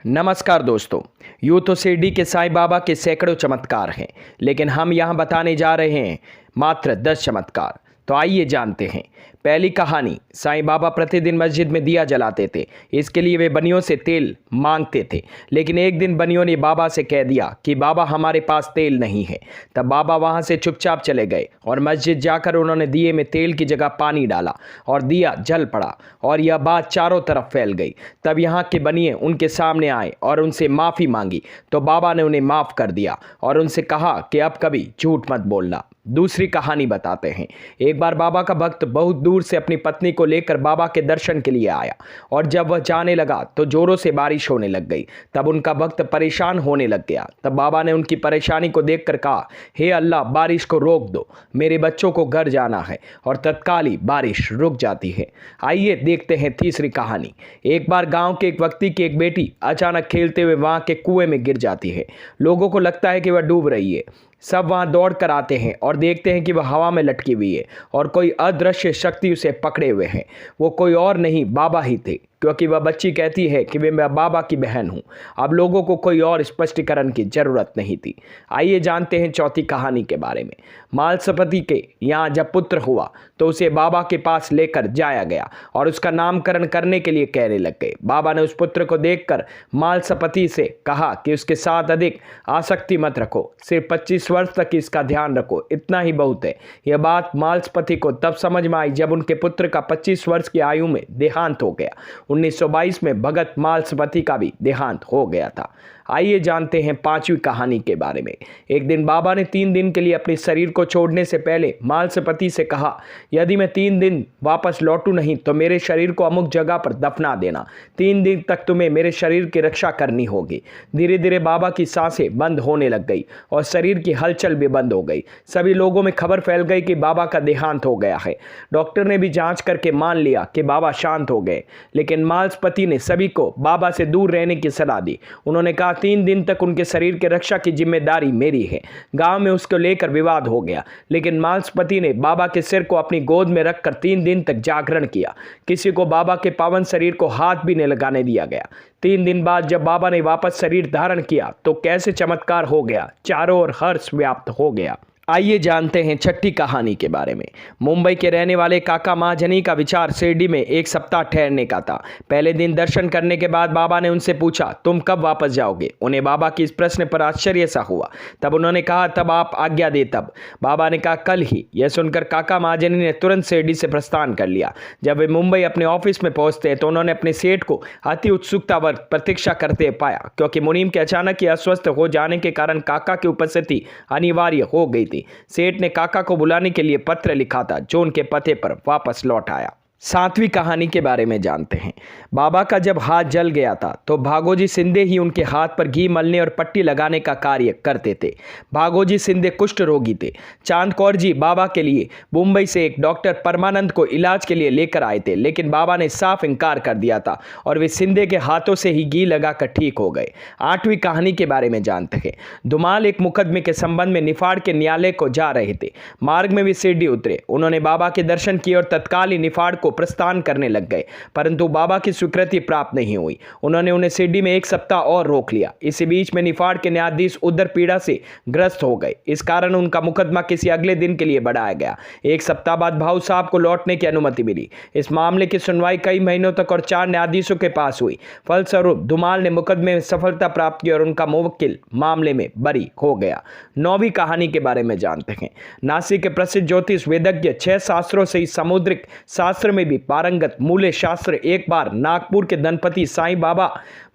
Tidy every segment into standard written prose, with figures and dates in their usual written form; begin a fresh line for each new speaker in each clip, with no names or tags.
नमस्कार दोस्तों। यूं तो शिरडी के साईं बाबा के सैकड़ों चमत्कार हैं, लेकिन हम यहां बताने जा रहे हैं मात्र 10 चमत्कार। तो आइए जानते हैं। पहली कहानी। साईं बाबा प्रतिदिन मस्जिद में दिया जलाते थे। इसके लिए वे बनियों से तेल मांगते थे, लेकिन एक दिन बनियों ने बाबा से कह दिया कि बाबा हमारे पास तेल नहीं है। तब बाबा वहां से चुपचाप चले गए और मस्जिद जाकर उन्होंने दिए में तेल की जगह पानी डाला और दिया जल पड़ा और यह बात चारों तरफ फैल गई। तब यहाँ के बनिए उनके सामने आए और उनसे माफ़ी मांगी, तो बाबा ने उन्हें माफ़ कर दिया और उनसे कहा कि अब कभी झूठ मत बोलना। दूसरी कहानी बताते हैं। एक बार बाबा का भक्त बहुत दूर से अपनी पत्नी को लेकर बाबा के दर्शन के लिए आया और जब वह जाने लगा तो जोरों से बारिश होने लग गई। तब उनका भक्त परेशान होने लग गया। तब बाबा ने उनकी परेशानी को देखकर कहा, हे अल्लाह, बारिश को रोक दो, मेरे बच्चों को घर जाना है। और तत्काल ही बारिश रुक जाती है। आइए देखते हैं तीसरी कहानी। एक बार गांव के एक व्यक्ति की एक बेटी अचानक खेलते हुए वहां के कुएं में गिर जाती है। लोगों को लगता है कि वह डूब रही है। सब वहां दौड़ कर आते हैं और देखते हैं कि वह हवा में लटकी हुई है और कोई अदृश्य शक्ति उसे पकड़े हुए है। वो कोई और नहीं, बाबा ही थे, क्योंकि वह बच्ची कहती है कि मैं बाबा की बहन हूँ। अब लोगों को कोई और स्पष्टीकरण की जरूरत नहीं थी। आइए जानते हैं चौथी कहानी के बारे में। मालसपति के यहाँ जब पुत्र हुआ तो उसे बाबा के पास लेकर जाया गया और उसका नामकरण करने के लिए कहने लग गए। बाबा ने उस पुत्र को देखकर मालसपति से कहा कि उसके साथ अधिक आसक्ति मत रखो, सिर्फ 25 वर्ष तक इसका ध्यान रखो, इतना ही बहुत है। यह बात मालसपति को तब समझ में आई जब उनके पुत्र का 25 वर्ष की आयु में देहांत हो गया। 1922 में भगत मालसपति का भी देहांत हो गया था। आइए जानते हैं पांचवी कहानी के बारे में। एक दिन बाबा ने 3 दिन के लिए अपने शरीर को छोड़ने से पहले मालसपति से कहा, यदि मैं 3 दिन वापस लौटूं नहीं तो मेरे शरीर को अमुक जगह पर दफना देना। 3 दिन तक तुम्हें मेरे शरीर की रक्षा करनी होगी। धीरे धीरे बाबा की सांसें बंद होने लग गई और शरीर की हलचल भी बंद हो गई। सभी लोगों में खबर फैल गई कि बाबा का देहांत हो गया है। डॉक्टर ने भी जांच करके मान लिया कि बाबा शांत हो गए, लेकिन मालसपति ने सभी को बाबा से दूर रहने की सलाह दी। उन्होंने कहा, 3 दिन तक उनके शरीर की रक्षा की जिम्मेदारी मेरी है। गांव में उसको लेकर विवाद हो गया, लेकिन मालसपति ने बाबा के सिर को अपनी गोद में रखकर 3 दिन तक जागरण किया। किसी को बाबा के पावन शरीर को हाथ भी नहीं लगाने दिया गया। 3 दिन बाद जब बाबा ने वापस शरीर धारण किया तो कैसे चमत्कार हो गया, चारों ओर हर्ष व्याप्त हो गया। आइए जानते हैं छठी कहानी के बारे में। मुंबई के रहने वाले काका महाजनी का विचार शिरडी में एक सप्ताह ठहरने का था। पहले दिन दर्शन करने के बाद बाबा ने उनसे पूछा, तुम कब वापस जाओगे? उन्हें बाबा की इस प्रश्न पर आश्चर्य सा हुआ। तब उन्होंने कहा, तब आप आज्ञा दे। तब बाबा ने कहा, कल ही। यह सुनकर काका महाजनी ने तुरंत शिरडी से प्रस्थान कर लिया। जब वे मुंबई अपने ऑफिस में पहुंचते तो उन्होंने अपने सेठ को अति उत्सुकता व प्रतीक्षा करते पाया, क्योंकि मुनीम के अचानक ही अस्वस्थ हो जाने के कारण काका की उपस्थिति अनिवार्य हो गई थी। सेठ ने काका को बुलाने के लिए पत्र लिखा था, जो उनके पते पर वापस लौट आया। 7वीं कहानी के बारे में जानते हैं। बाबा का जब हाथ जल गया था तो भागोजी सिंधे ही उनके हाथ पर घी मलने और पट्टी लगाने का कार्य करते थे। भागोजी सिंधे कुष्ठ रोगी थे। चांद कौर जी बाबा के लिए मुंबई से एक डॉक्टर परमानंद को इलाज के लिए लेकर आए थे, लेकिन बाबा ने साफ इनकार कर दिया था और वे सिंधे के हाथों से ही घी लगाकर ठीक हो गए। 8वीं कहानी के बारे में जानते हैं। धुमाल एक मुकदमे के संबंध में निफाड़ के न्यायालय को जा रहे थे। मार्ग में वे शिरडी उतरे। उन्होंने बाबा के दर्शन किए और तत्काल ही निफाड़ को प्रस्थान करने लग गए, परंतु बाबा की स्वीकृति प्राप्त नहीं हुई। उन्होंने उन्हें शिरडी में 1 सप्ताह और रोक लिया। इसी बीच में निफाड़ के न्यायाधीश उदर पीड़ा से ग्रस्त हो गए। इस कारण उनका मुकदमा किसी अगले दिन के लिए बढ़ाया गया। 1 सप्ताह बाद भाऊ साहब को लौटने की अनुमति मिली। इस मामले की सुनवाई कई महीनों तक और 4 न्यायाधीशों के पास हुई। फलस्वरूप धुमाल ने मुकदमे में सफलता प्राप्त की और उनका मुवक्किल मामले में बरी हो गया। 9वीं कहानी के बारे में जानते हैं। नासिक के प्रसिद्ध ज्योतिष वेदज्ञ 6 शास्त्रों से ही समुद्रिक शास्त्र में भी पारंगत मूल्य शास्त्र एक बार नागपुर के धनपति साईं बाबा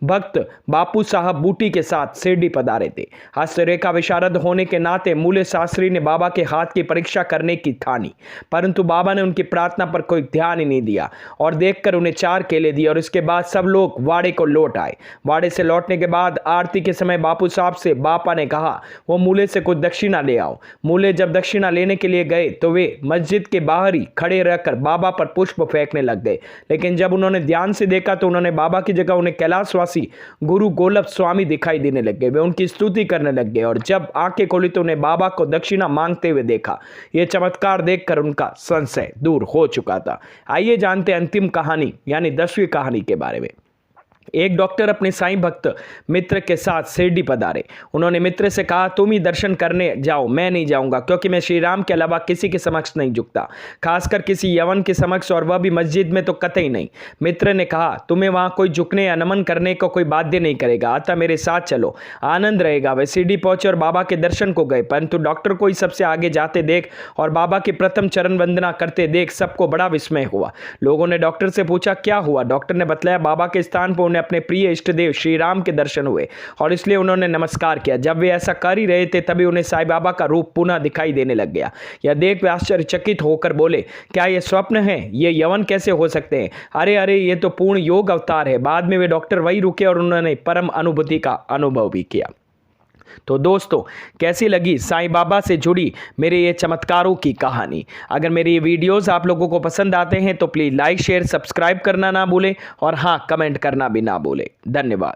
भक्त बापू साहब बूटी के साथ शिरडी पधारे थे। हस्तरेखा विशारद होने के नाते मूल्य शास्त्री ने बाबा के हाथ की परीक्षा करने की ठानी, परंतु बाबा ने उनकी प्रार्थना पर कोई ध्यान ही नहीं दिया और देखकर उन्हें 4 केले दिए और इसके बाद सब लोग वाड़े को लौट आए। वाड़े से लौटने के बाद आरती के समय बापू साहब से बापा ने कहा, वो मूल्य से कुछ दक्षिणा ले आओ। मूल्य जब दक्षिणा लेने के लिए गए तो वे मस्जिद के बाहर ही खड़े रहकर बाबा पर पुष्प फेंकने लग गए, लेकिन जब उन्होंने ध्यान से देखा तो उन्होंने बाबा की जगह उन्हें कैलाशवासी गुरु गोलभ स्वामी दिखाई देने लग गए। वे उनकी स्तुति करने लग गए और जब आंखें खोली तो उन्हें बाबा को दक्षिणा मांगते हुए देखा। यह चमत्कार देखकर उनका संशय दूर हो चुका था। आइए जानते हैं अंतिम कहानी यानी 10वीं कहानी के बारे में। एक डॉक्टर अपने साईं भक्त मित्र के साथ शिरडी पधारे। उन्होंने मित्र से कहा, तुम ही दर्शन करने जाओ, मैं नहीं जाऊंगा, क्योंकि मैं श्री राम के अलावा किसी के समक्ष नहीं झुकता, खासकर किसी यवन के समक्ष, और वह भी मस्जिद में तो कतई नहीं। मित्र ने कहा, तुम्हें वहां कोई झुकने या नमन करने को कोई बाध्य नहीं करेगा, अतः मेरे साथ चलो, आनंद रहेगा। वे शिरडी पहुंचे और बाबा के दर्शन को गए, परंतु डॉक्टर को ही सबसे आगे जाते देख और बाबा की प्रथम चरण वंदना करते देख सबको बड़ा विस्मय हुआ। लोगों ने डॉक्टर से पूछा, क्या हुआ? डॉक्टर ने बतलाया, बाबा के स्थान पर उन्हें अपने प्रिय इष्ट देव श्री राम के दर्शन हुए और इसलिए उन्होंने नमस्कार किया। जब वे ऐसा कर ही रहे थे तभी उन्हें साईं बाबा का रूप पुनः दिखाई देने लग गया। यह देख वे आश्चर्यचकित होकर बोले, क्या यह स्वप्न है? ये यवन कैसे हो सकते हैं? अरे अरे, ये तो पूर्ण योग अवतार है। बाद में वे डॉक्टर वही रुके और उन्होंने परम अनुभूति का अनुभव भी किया। तो दोस्तों, कैसी लगी साईं बाबा से जुड़ी मेरे ये चमत्कारों की कहानी? अगर मेरी ये वीडियोस आप लोगों को पसंद आते हैं तो प्लीज़ लाइक शेयर सब्सक्राइब करना ना भूलें और हाँ, कमेंट करना भी ना भूलें। धन्यवाद।